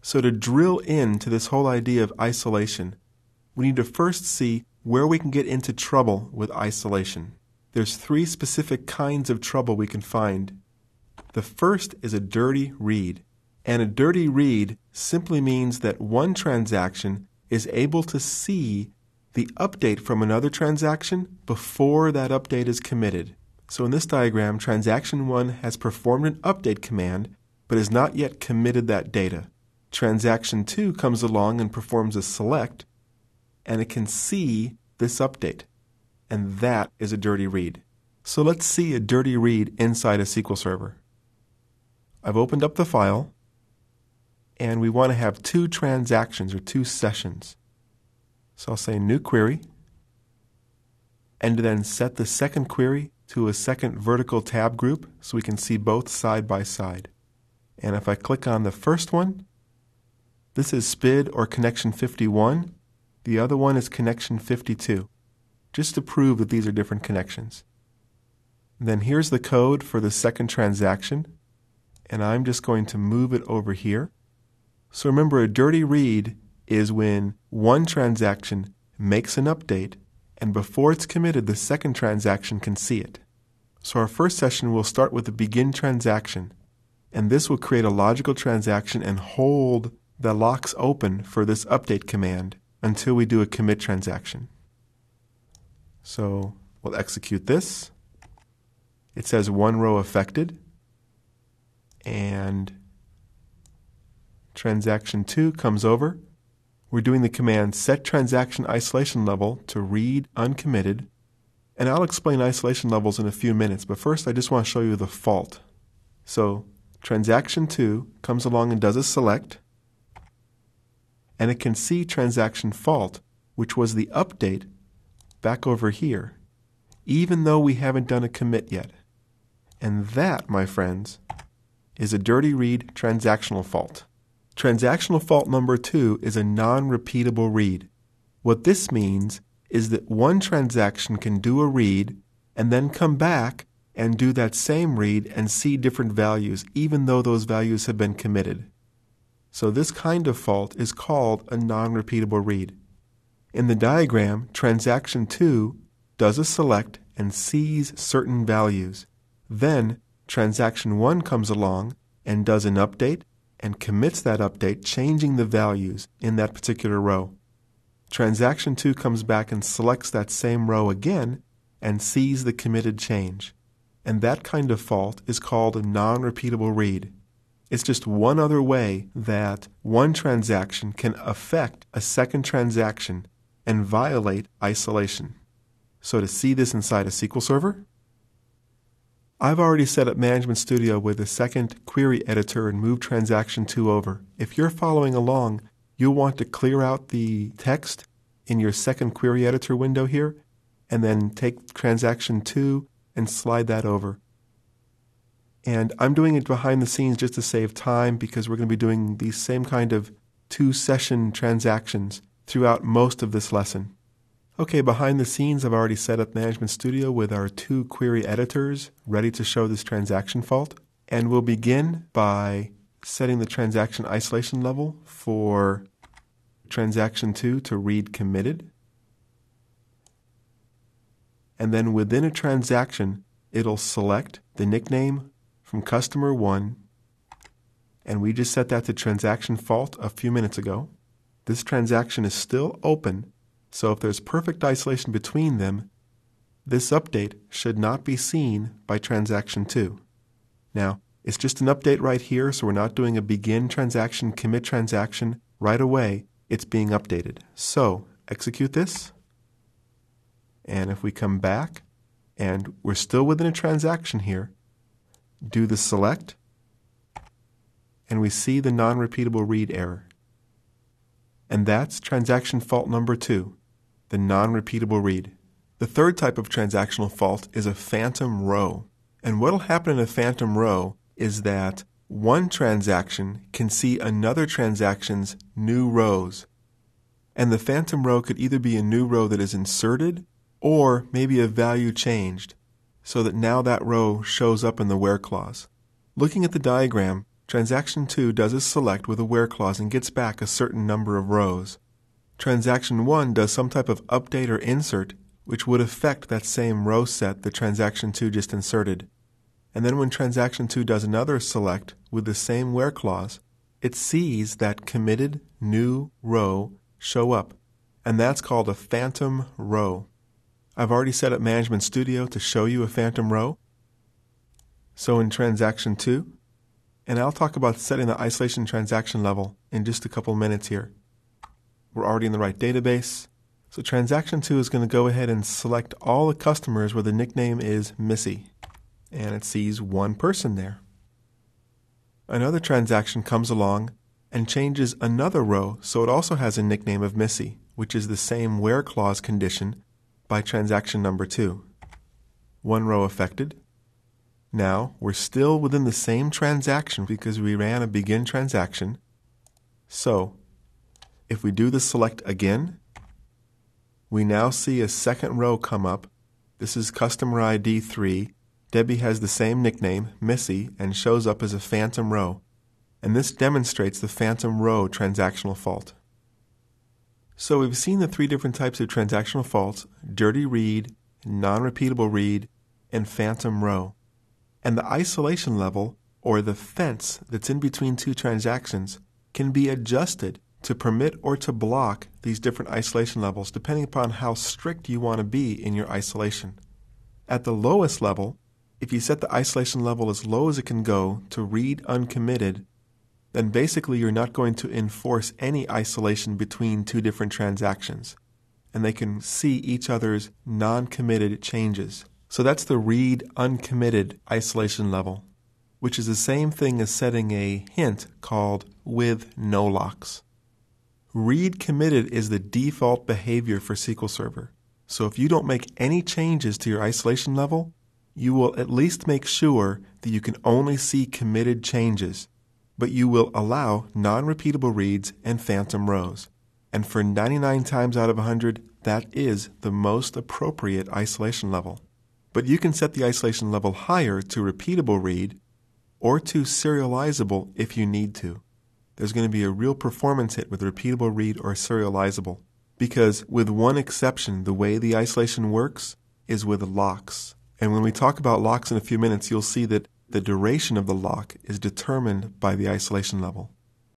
So to drill into this whole idea of isolation, we need to first see where we can get into trouble with isolation. There's 3 specific kinds of trouble we can find. The first is a dirty read. And a dirty read simply means that one transaction is able to see the update from another transaction before that update is committed. So in this diagram, transaction 1 has performed an update command, but has not yet committed that data. Transaction 2 comes along and performs a select, and it can see this update. And that is a dirty read. So let's see a dirty read inside a SQL Server. I've opened up the file, and we want to have 2 transactions or 2 sessions. So I'll say new query, and then set the second query to a second vertical tab group so we can see both side by side. And if I click on the first one, this is SPID or connection 51. The other one is connection 52, just to prove that these are different connections. And then here's the code for the second transaction, and I'm just going to move it over here. So remember, a dirty read is when one transaction makes an update, and before it's committed, the second transaction can see it. So our first session will start with the begin transaction, and this will create a logical transaction and hold the locks open for this update command until we do a commit transaction. So we'll execute this. It says 1 row affected, and transaction 2 comes over. We're doing the command set transaction isolation level to read uncommitted, and I'll explain isolation levels in a few minutes, but first I just want to show you the fault. So transaction 2 comes along and does a select, and it can see transaction fault, which was the update, back over here, even though we haven't done a commit yet. And that, my friends, is a dirty read transactional fault. Transactional fault number 2 is a non-repeatable read. What this means is that one transaction can do a read and then come back and do that same read and see different values, even though those values have been committed. So this kind of fault is called a non-repeatable read. In the diagram, transaction 2 does a select and sees certain values. Then transaction 1 comes along and does an update and commits that update, changing the values in that particular row. Transaction 2 comes back and selects that same row again and sees the committed change. And that kind of fault is called a non-repeatable read. It's just one other way that one transaction can affect a second transaction and violate isolation. So to see this inside a SQL Server, I've already set up Management Studio with a second query editor and moved transaction 2 over. If you're following along, you'll want to clear out the text in your second query editor window here, and then take transaction 2 and slide that over. And I'm doing it behind the scenes just to save time because we're going to be doing these same kind of 2-session transactions throughout most of this lesson. Okay, behind the scenes, I've already set up Management Studio with our 2 query editors ready to show this transaction fault. And we'll begin by setting the transaction isolation level for transaction 2 to read committed. And then within a transaction, it'll select the nickname from customer 1. And we just set that to transaction fault a few minutes ago. This transaction is still open. So if there's perfect isolation between them, this update should not be seen by transaction 2. Now, it's just an update right here, so we're not doing a begin transaction, commit transaction right away. It's being updated. So execute this, and if we come back, and we're still within a transaction here, do the select, and we see the non-repeatable read error. And that's transaction fault number 2, the non-repeatable read. The third type of transactional fault is a phantom row. And what will happen in a phantom row is that one transaction can see another transaction's new rows. And the phantom row could either be a new row that is inserted or maybe a value changed so that now that row shows up in the where clause. Looking at the diagram, Transaction 2 does a select with a where clause and gets back a certain number of rows. Transaction 1 does some type of update or insert which would affect that same row set that Transaction 2 just inserted. And then when Transaction 2 does another select with the same where clause, it sees that committed new row show up, and that's called a phantom row. I've already set up Management Studio to show you a phantom row. So in Transaction 2, and I'll talk about setting the isolation transaction level in just a couple minutes here. We're already in the right database. So Transaction 2 is going to go ahead and select all the customers where the nickname is Missy, and it sees one person there. Another transaction comes along and changes another row so it also has a nickname of Missy, which is the same where clause condition by transaction number 2. One row affected. Now we're still within the same transaction because we ran a begin transaction. So if we do the select again, we now see a second row come up. This is customer ID 3. Debbie has the same nickname, Missy, and shows up as a phantom row. And this demonstrates the phantom row transactional fault. So we've seen the 3 different types of transactional faults: dirty read, non-repeatable read, and phantom row. And the isolation level, or the fence that's in between 2 transactions, can be adjusted to permit or to block these different isolation levels depending upon how strict you want to be in your isolation. At the lowest level, if you set the isolation level as low as it can go to read uncommitted, then basically you're not going to enforce any isolation between 2 different transactions, and they can see each other's non-committed changes. So that's the read uncommitted isolation level, which is the same thing as setting a hint called with no locks. Read committed is the default behavior for SQL Server. So if you don't make any changes to your isolation level, you will at least make sure that you can only see committed changes, but you will allow non-repeatable reads and phantom rows. And for 99 times out of 100, that is the most appropriate isolation level. But you can set the isolation level higher to repeatable read or to serializable if you need to. There's going to be a real performance hit with repeatable read or serializable, because with one exception, the way the isolation works is with locks. And when we talk about locks in a few minutes, you'll see that the duration of the lock is determined by the isolation level.